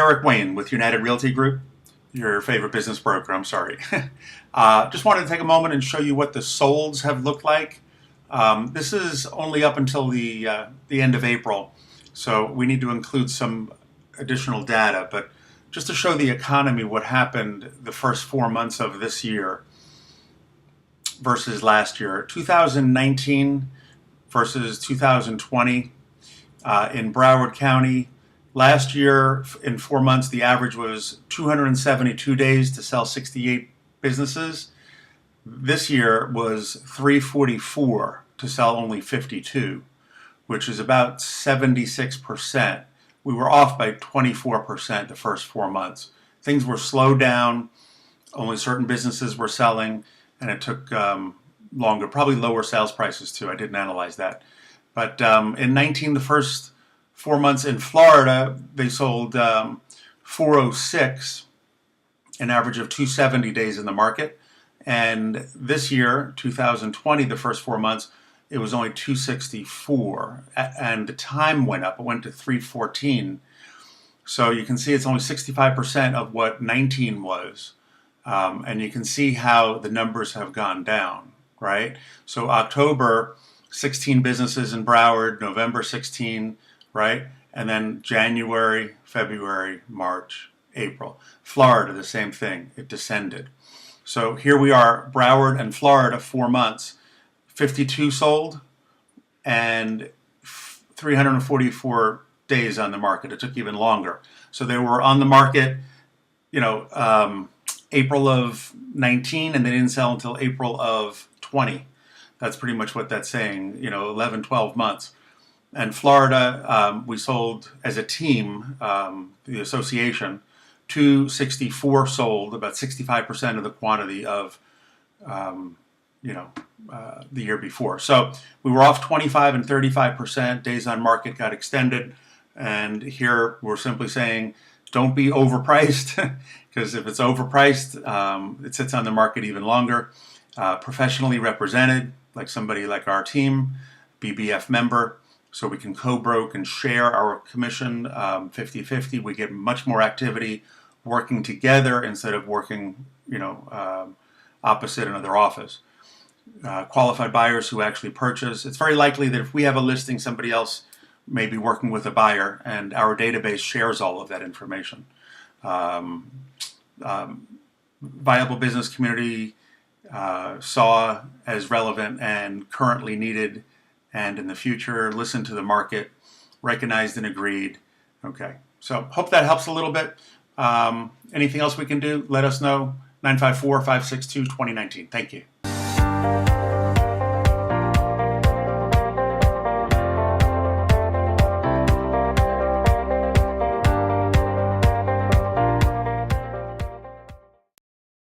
Eric Wayne with United Realty Group, your favorite business broker. I'm sorry. Just wanted to take a moment and show you what the solds have looked like. This is only up until the end of April, so we need to include some additional data. But just to show the economy what happened the first 4 months of this year versus last year, 2019 versus 2020 in Broward County. Last year, in 4 months, the average was 272 days to sell 68 businesses. This year was 344 to sell only 52, which is about 76%. We were off by 24% the first 4 months. Things were slowed down. Only certain businesses were selling, and it took longer. Probably lower sales prices too. I didn't analyze that. But in 19, the first 4 months in Florida, they sold 406, an average of 270 days in the market. And this year, 2020, the first 4 months, it was only 264. And the time went up. It went to 314. So you can see it's only 65% of what 19 was. And you can see how the numbers have gone down, right? So October, 16 businesses in Broward, November 16, right? And then January, February, March, April. Florida, the same thing. It descended. So here we are, Broward and Florida, 4 months. 52 sold and 344 days on the market. It took even longer. So they were on the market, April of 19, and they didn't sell until April of 20. That's pretty much what that's saying, 11, 12 months. And Florida, we sold as a team, the association, 264 sold, about 65% of the quantity of, the year before. So we were off 25 and 35%. Days on market got extended. And here we're simply saying, don't be overpriced, because if it's overpriced, it sits on the market even longer. Professionally represented, like somebody like our team, BBF member, so we can co-broke and share our commission 50-50. We get much more activity working together instead of working, opposite another office. Qualified buyers who actually purchase. It's very likely that if we have a listing, somebody else may be working with a buyer, and our database shares all of that information. Viable business community saw as relevant and currently needed, and in the future, listen to the market, recognized and agreed. Okay, so hope that helps a little bit. Anything else we can do, let us know. 954-562-2019. Thank you.